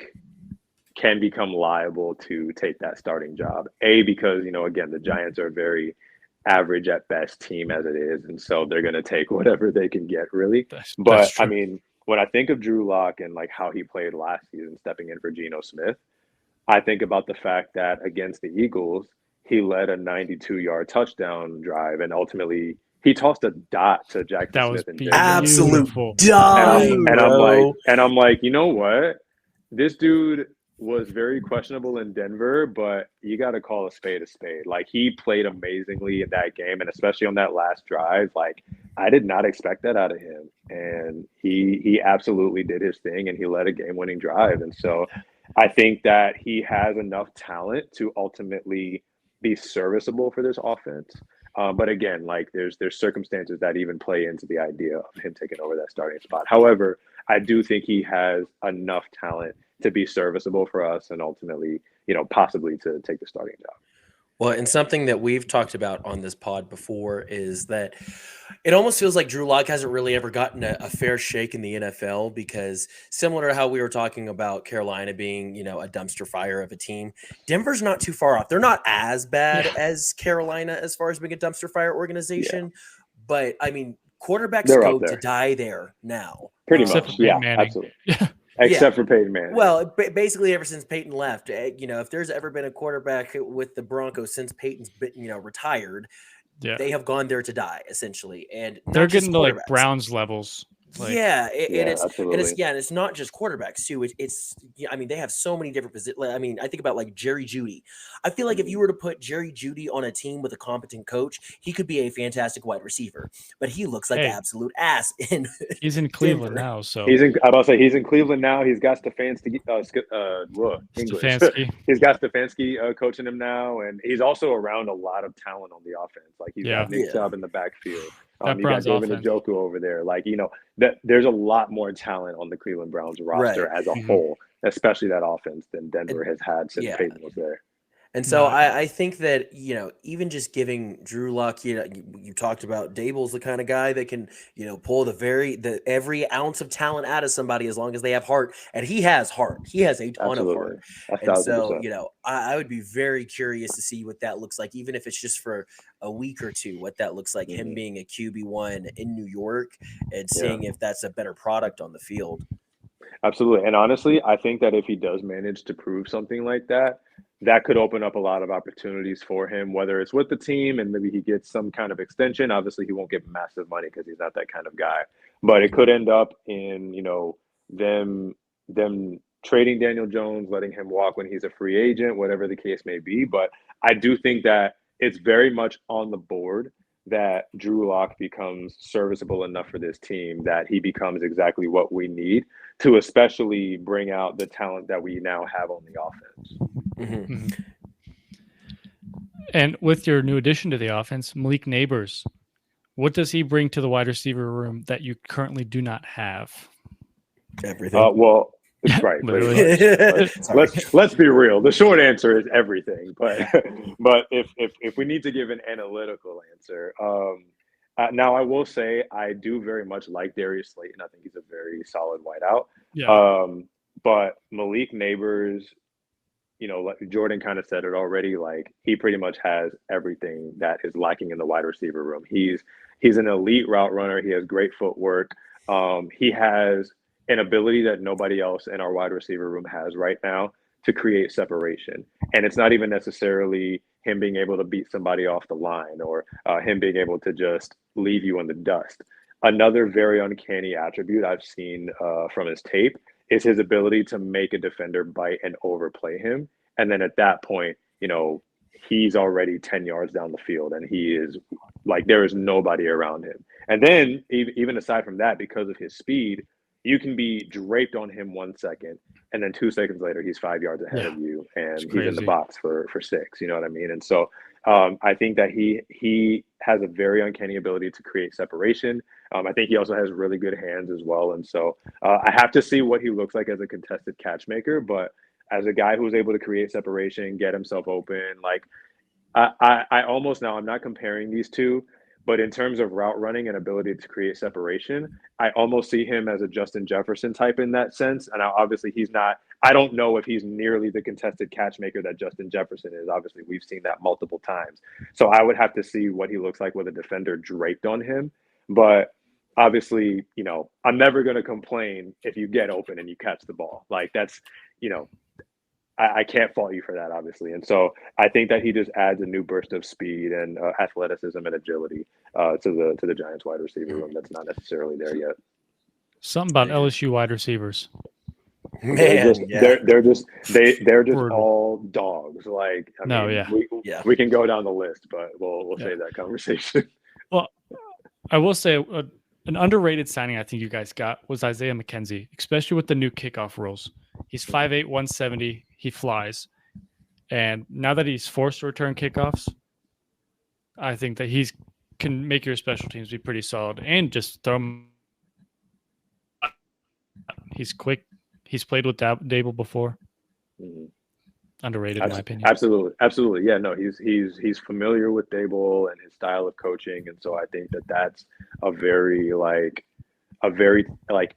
can become liable to take that starting job. Because, again, the Giants are a very average at best team as it is. And so they're going to take whatever they can get, really. But I mean, when I think of Drew Lock and like how he played last season, stepping in for Geno Smith, I think about the fact that against the Eagles, he led a 92-yard touchdown drive, and ultimately he tossed a dot to Jackson Smith. And absolute dot. And I'm like, you know what? This dude was very questionable in Denver, but you got to call a spade a spade. Like, he played amazingly in that game, and especially on that last drive. Like, I did not expect that out of him, and he absolutely did his thing, and he led a game-winning drive. And so I think that he has enough talent to ultimately be serviceable for this offense. But again, like, there's circumstances that even play into the idea of him taking over that starting spot. However, I do think he has enough talent to be serviceable for us and ultimately, possibly to take the starting job. Well, and something that we've talked about on this pod before is that it almost feels like Drew Lock hasn't really ever gotten a fair shake in the NFL, because similar to how we were talking about Carolina being, a dumpster fire of a team, Denver's not too far off. They're not as bad as Carolina as far as being a dumpster fire organization, but I mean, quarterbacks go to die there now. Pretty much. Yeah, absolutely. Except for Peyton Manning. Well, basically ever since Peyton left, if there's ever been a quarterback with the Broncos since Peyton's been, retired, they have gone there to die essentially. And they're getting to like Browns levels. It's not just quarterbacks too. They have so many different positions. I mean, I think about like Jerry Jeudy. I feel like if you were to put Jerry Jeudy on a team with a competent coach, he could be a fantastic wide receiver. But he looks like absolute ass in. He's in Cleveland now, so he's in Cleveland now. He's got Stefanski. He's got Stefanski coaching him now, and he's also around a lot of talent on the offense. Like he's got Nick Chubb in the backfield. You got David Njoku over there. That there's a lot more talent on the Cleveland Browns roster as a whole, especially that offense, than Denver has had since Peyton was there. And so I think that, even just giving Drew Lock, you talked about Dable's the kind of guy that can, pull every ounce of talent out of somebody as long as they have heart. And he has heart. He has a ton of heart. 1,000%. And so, I would be very curious to see what that looks like, even if it's just for a week or two, what that looks like, him being a QB1 in New York and seeing if that's a better product on the field. Absolutely. And honestly, I think that if he does manage to prove something like that, that could open up a lot of opportunities for him, whether it's with the team and maybe he gets some kind of extension. Obviously, he won't get massive money because he's not that kind of guy. But it could end up in, them trading Daniel Jones, letting him walk when he's a free agent, whatever the case may be. But I do think that it's very much on the board that Drew Lock becomes serviceable enough for this team, that he becomes exactly what we need to especially bring out the talent that we now have on the offense. And with your new addition to the offense, Malik Neighbors, what does he bring to the wide receiver room that you currently do not have? Everything. That's right. Let's be real. The short answer is everything. But if we need to give an analytical answer, now I will say I do very much like Darius Slayton. I think he's a very solid wideout. Yeah. But Malik Neighbors, like Jordan kind of said it already. Like he pretty much has everything that is lacking in the wide receiver room. He's an elite route runner. He has great footwork. He has an ability that nobody else in our wide receiver room has right now to create separation. And it's not even necessarily him being able to beat somebody off the line or him being able to just leave you in the dust. Another very uncanny attribute I've seen from his tape is his ability to make a defender bite and overplay him. And then at that point, he's already 10 yards down the field and he is like, there is nobody around him. And then even aside from that, because of his speed, you can be draped on him 1 second, and then 2 seconds later, he's 5 yards ahead of you, and he's in the box for 6. You know what I mean? And so I think that he has a very uncanny ability to create separation. I think he also has really good hands as well. And so I have to see what he looks like as a contested catch maker, but as a guy who's able to create separation, get himself open, like I almost now, I'm not comparing these two, but in terms of route running and ability to create separation, I almost see him as a Justin Jefferson type in that sense. And obviously he's not, I don't know if he's nearly the contested catch maker that Justin Jefferson is. Obviously we've seen that multiple times. So I would have to see what he looks like with a defender draped on him. But obviously, I'm never going to complain if you get open and you catch the ball. Like that's, I can't fault you for that, obviously. And so I think that he just adds a new burst of speed and athleticism and agility to the Giants wide receiver room that's not necessarily there yet. Something about LSU wide receivers. They're just all dogs. Like, we can go down the list, but we'll save that conversation. Well, I will say an underrated signing I think you guys got was Isaiah McKenzie, especially with the new kickoff rules. He's 5'8", 170. He flies. And now that he's forced to return kickoffs, I think that he can make your special teams be pretty solid and just throw him. He's quick. He's played with Dable before. Mm-hmm. underrated in my opinion. Absolutely. Yeah, no, he's familiar with Dable and his style of coaching, and so I think that's a very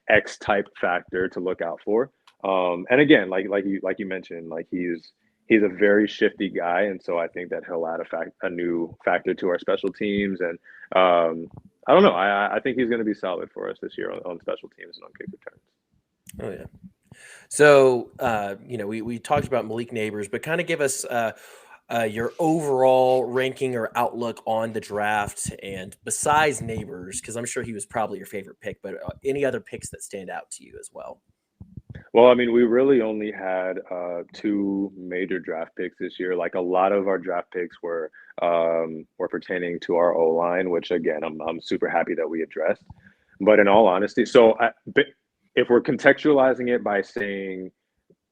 X type factor to look out for. And again, like you mentioned, like he's a very shifty guy, and so I think that he'll add a new factor to our special teams. And I don't know, I think he's going to be solid for us this year on special teams and on kick returns. Oh yeah. So we talked about Malik Neighbors, but kind of give us your overall ranking or outlook on the draft, and besides Neighbors, because I'm sure he was probably your favorite pick, but any other picks that stand out to you as well? Well, I mean, we really only had 2 major draft picks this year. Like a lot of our draft picks were pertaining to our O-line, which again, I'm super happy that we addressed. But in all honesty, if we're contextualizing it by saying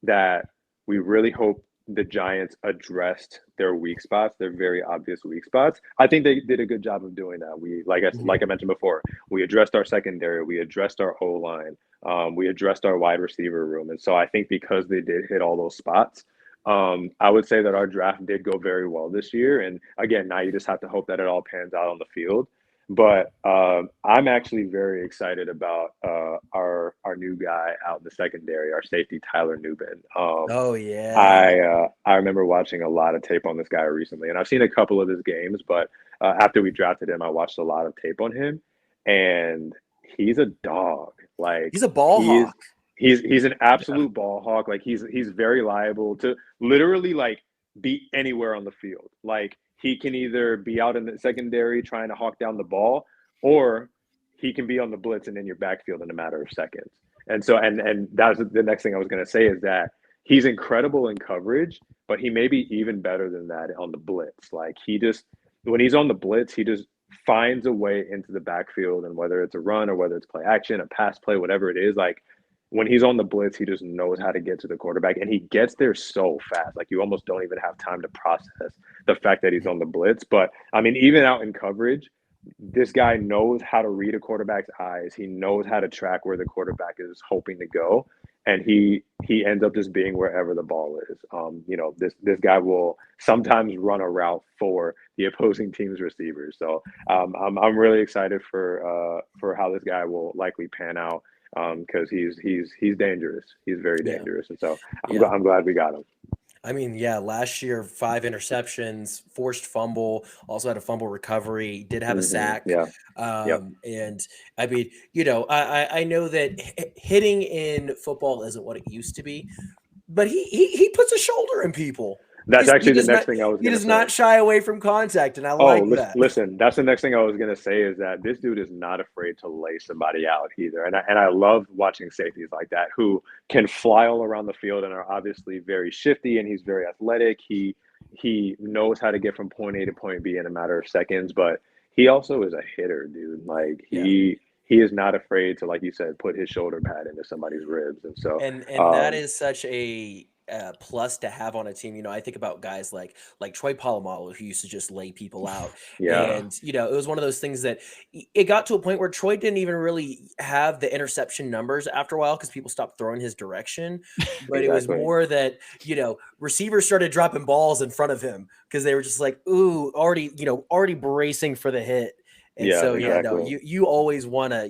that we really hope the Giants addressed their weak spots, their very obvious weak spots, I think they did a good job of doing that. We, like I mentioned before, we addressed our secondary, we addressed our O-line, we addressed our wide receiver room. And so I think because they did hit all those spots, I would say that our draft did go very well this year. And again, now you just have to hope that it all pans out on the field. But I'm actually very excited about our new guy out in the secondary, our safety, Tyler Nubin. Oh yeah. I remember watching a lot of tape on this guy recently, and I've seen a couple of his games. But after we drafted him, I watched a lot of tape on him, and he's a dog. Like he's a ball hawk. He's an absolute ball hawk. Like he's very liable to literally like be anywhere on the field. Like he can either be out in the secondary trying to hawk down the ball, or he can be on the blitz and in your backfield in a matter of seconds. And so, and that's the next thing I was going to say is that he's incredible in coverage, but he may be even better than that on the blitz. Like when he's on the blitz, he just finds a way into the backfield, and whether it's a run or whether it's play action, a pass play, whatever it is, like when he's on the blitz, he just knows how to get to the quarterback, and he gets there so fast. Like you almost don't even have time to process the fact that he's on the blitz. But I mean, even out in coverage, this guy knows how to read a quarterback's eyes. He knows how to track where the quarterback is hoping to go, and he ends up just being wherever the ball is. This guy will sometimes run a route for the opposing team's receivers. So I'm really excited for how this guy will likely pan out. Because he's dangerous. He's very dangerous, and so I'm glad we got him. I mean, yeah, last year 5 interceptions, forced fumble, also had a fumble recovery, did have a sack. And I mean, I know that hitting in football isn't what it used to be, but he puts a shoulder in people. That's actually the next thing I was going to say. He does not shy away from contact, and I like that. Listen, that's the next thing I was going to say is that this dude is not afraid to lay somebody out either. And I love watching safeties like that who can fly all around the field and are obviously very shifty, and he's very athletic. He knows how to get from point A to point B in a matter of seconds, but he also is a hitter, dude. Like he is not afraid to, like you said, put his shoulder pad into somebody's ribs. And so and that is such a plus to have on a team. I think about guys like Troy Polamalu, who used to just lay people out. And it was one of those things that it got to a point where Troy didn't even really have the interception numbers after a while because people stopped throwing his direction. But It was more that receivers started dropping balls in front of him because they were just like, ooh, already bracing for the hit. And you always want a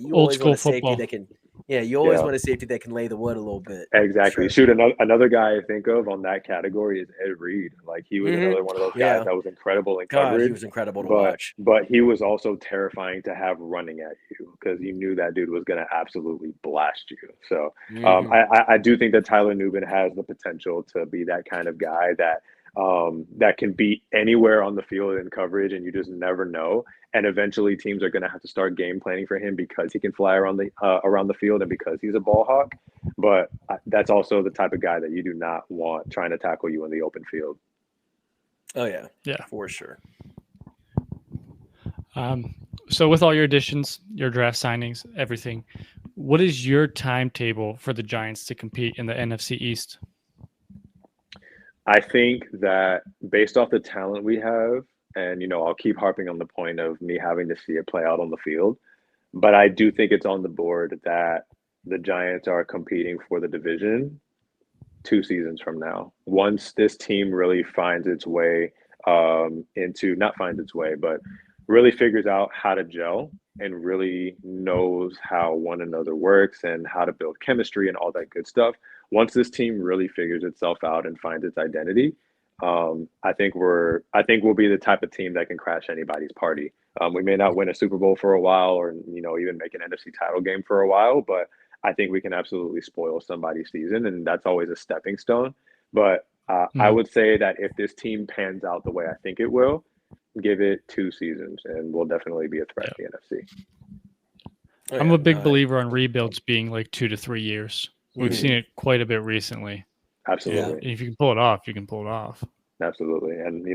safety that can. Yeah, you always want a safety that can lay the wood a little bit. Exactly. Sure. Shoot, another guy I think of on that category is Ed Reed. Like he was another one of those guys that was incredible in coverage. He was incredible to watch. But he was also terrifying to have running at you because you knew that dude was going to absolutely blast you. So I do think that Tyler Nubin has the potential to be that kind of guy that can be anywhere on the field in coverage, and you just never know. And eventually teams are going to have to start game planning for him because he can fly around the field and because he's a ball hawk. But that's also the type of guy that you do not want trying to tackle you in the open field. Oh, yeah. Yeah, for sure. So with all your additions, your draft signings, everything, what is your timetable for the Giants to compete in the NFC East? I think that based off the talent we have, and, I'll keep harping on the point of me having to see it play out on the field, but I do think it's on the board that the Giants are competing for the division 2 seasons from now. Once this team really finds its way not finds its way, but really figures out how to gel and really knows how one another works and how to build chemistry and all that good stuff. Once this team really figures itself out and finds its identity, I think we'll be the type of team that can crash anybody's party. We may not win a Super Bowl for a while, or even make an NFC title game for a while, but I think we can absolutely spoil somebody's season, and that's always a stepping stone. But I would say that if this team pans out the way I think it will, give it 2 seasons, and we'll definitely be a threat in the NFC. I'm a big believer on rebuilds being like 2 to 3 years. We've seen it quite a bit recently. Absolutely. Yeah. If you can pull it off, you can pull it off. Absolutely. And,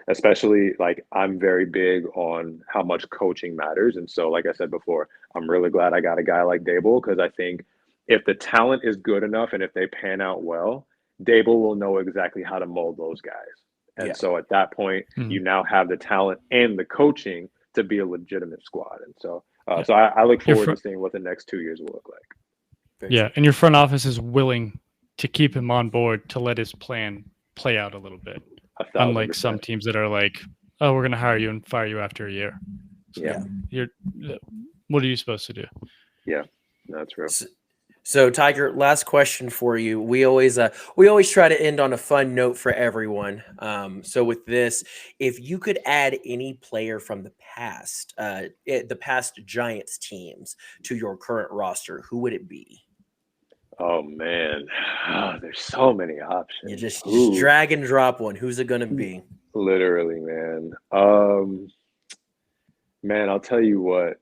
especially like I'm very big on how much coaching matters. And so, like I said before, I'm really glad I got a guy like Dable, because I think if the talent is good enough and if they pan out well, Dable will know exactly how to mold those guys. And so at that point, you now have the talent and the coaching to be a legitimate squad. And so, so I look forward to seeing what the next 2 years will look like. And your front office is willing to keep him on board to let his plan play out a little bit. Unlike some teams that are like, oh, we're going to hire you and fire you after a year. So what are you supposed to do? Yeah, that's real. So Tiger, last question for you. We always try to end on a fun note for everyone. So with this, if you could add any player from the past Giants teams to your current roster, who would it be? Oh man, there's so many options. You just drag and drop one. Who's it gonna be? Literally, man. Man, I'll tell you what.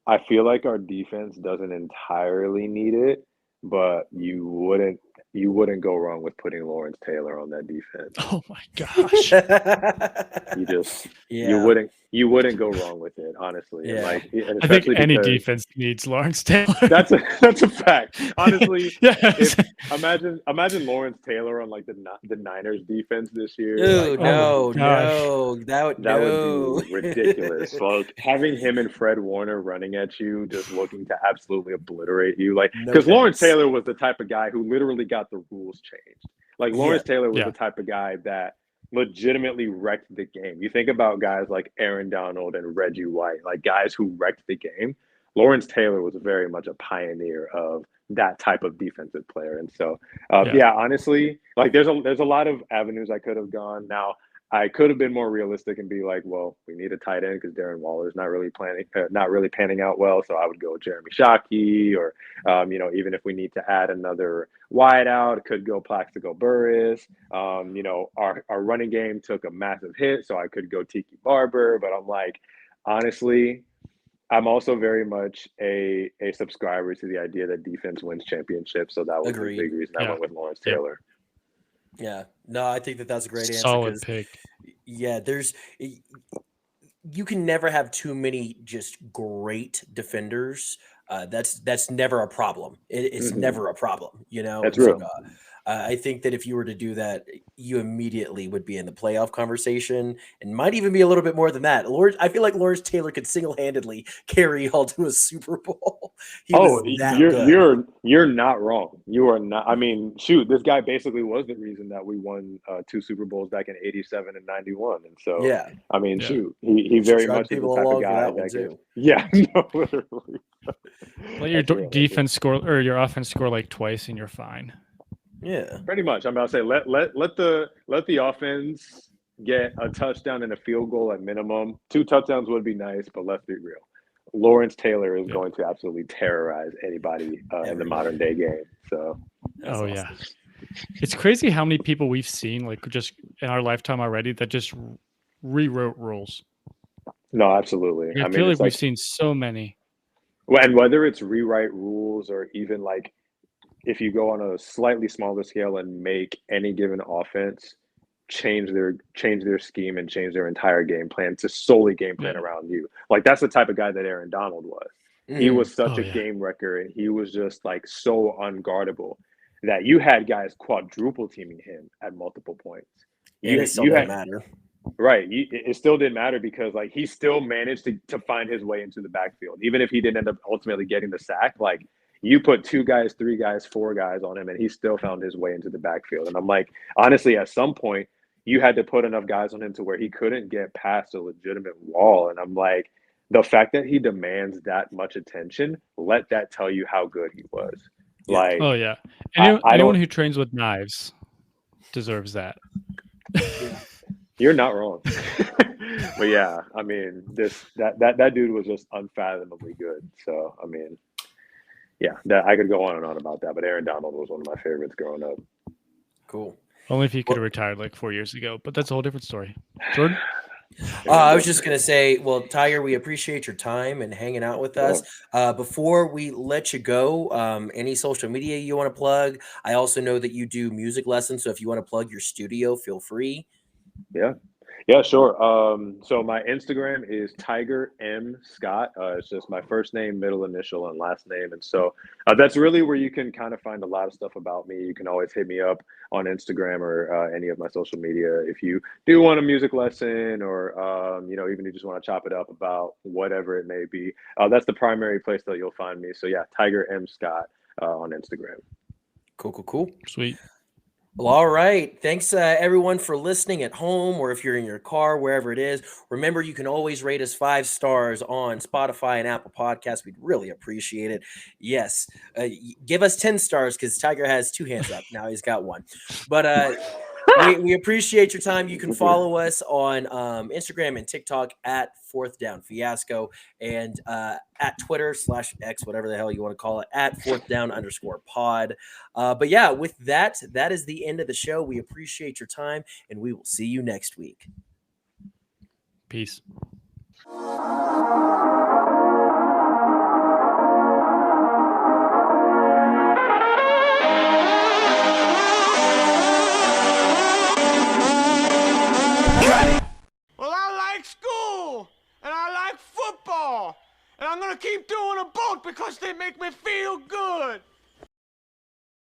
I feel like our defense doesn't entirely need it, but you wouldn't go wrong with putting Lawrence Taylor on that defense. Oh my gosh. You wouldn't go wrong with it, honestly. Yeah. And I think any defense needs Lawrence Taylor. That's a fact. Honestly, imagine Lawrence Taylor on like the Niners defense this year. Dude, that would be ridiculous. Like having him and Fred Warner running at you, just looking to absolutely obliterate you. Like because Lawrence Taylor was the type of guy who literally got the rules changed. Like Lawrence Taylor was the type of guy that legitimately wrecked the game. You think about guys like Aaron Donald and Reggie White, like guys who wrecked the game. Lawrence Taylor was very much a pioneer of that type of defensive player. And so, honestly, like there's a lot of avenues I could have gone. Now, I could have been more realistic and be like, well, we need a tight end because Darren Waller's not really panning out well. So I would go Jeremy Shockey, or even if we need to add another wideout, it could go Plaxico Burress. Our running game took a massive hit, so I could go Tiki Barber. But I'm like, honestly, I'm also very much a subscriber to the idea that defense wins championships. So that was the big reason I went with Lawrence Taylor. Yeah, no, I think that's a great answer. Solid pick. Yeah, you can never have too many just great defenders. That's never a problem. It's never a problem, That's real. I think that if you were to do that, you immediately would be in the playoff conversation, and might even be a little bit more than that. I feel like Lawrence Taylor could single-handedly carry y'all to a Super Bowl. You're not wrong. You are not. I mean, shoot, this guy basically was the reason that we won 2 Super Bowls back in '87 and '91. And so, I mean, shoot, he very much is the type of guy that can. Yeah, no, literally. Let your defense score or your offense score like twice, and you're fine. Yeah, pretty much. I'm about to say let the offense get a touchdown and a field goal at minimum. 2 touchdowns would be nice, but let's be real. Lawrence Taylor is going to absolutely terrorize anybody in the modern day game. So, awesome. It's crazy how many people we've seen like just in our lifetime already that just rewrote rules. No, absolutely. I feel like we've seen so many. Well, and whether it's rewrite rules or even like if you go on a slightly smaller scale and make any given offense change their scheme and change their entire game plan to solely game plan around you. Like that's the type of guy that Aaron Donald was. He was such a game wrecker, and he was just like so unguardable that you had guys quadruple teaming him at multiple points. It still didn't matter. Right. It still didn't matter because like he still managed to find his way into the backfield. Even if he didn't end up ultimately getting the sack, like you put 2 guys, 3 guys, 4 guys on him, and he still found his way into the backfield. And I'm like, honestly, at some point, you had to put enough guys on him to where he couldn't get past a legitimate wall. And I'm like, the fact that he demands that much attention, let that tell you how good he was. Like, oh yeah, anyone who trains with knives deserves that. You're not wrong. But yeah, I mean, that dude was just unfathomably good. So I mean, yeah, that I could go on and on about that. But Aaron Donald was one of my favorites growing up. Cool. Only if he could have retired like 4 years ago, but that's a whole different story. Jordan? I was just going to say, well, Tiger, we appreciate your time and hanging out with us. Before we let you go, any social media you want to plug? I also know that you do music lessons, so if you want to plug your studio, feel free. Yeah, sure. So my Instagram is Tiger M Scott. It's just my first name, middle initial, and last name. And so that's really where you can kind of find a lot of stuff about me. You can always hit me up on Instagram or any of my social media if you do want a music lesson or, even you just want to chop it up about whatever it may be. That's the primary place that you'll find me. So yeah, Tiger M Scott on Instagram. Cool. Sweet. Well, all right. Thanks, everyone, for listening at home or if you're in your car, wherever it is. Remember, you can always rate us 5 stars on Spotify and Apple Podcasts. We'd really appreciate it. Yes. Give us 10 stars because Tiger has 2 hands up. Now he's got 1. But we appreciate your time. You can follow us on Instagram and TikTok at Fourth Down Fiasco and at Twitter /X, whatever the hell you want to call it, at Fourth Down _pod. But yeah, with that is the end of the show. We appreciate your time and we will see you next week. Peace. Well, I like school, and I like football, and I'm gonna keep doing them both because they make me feel good.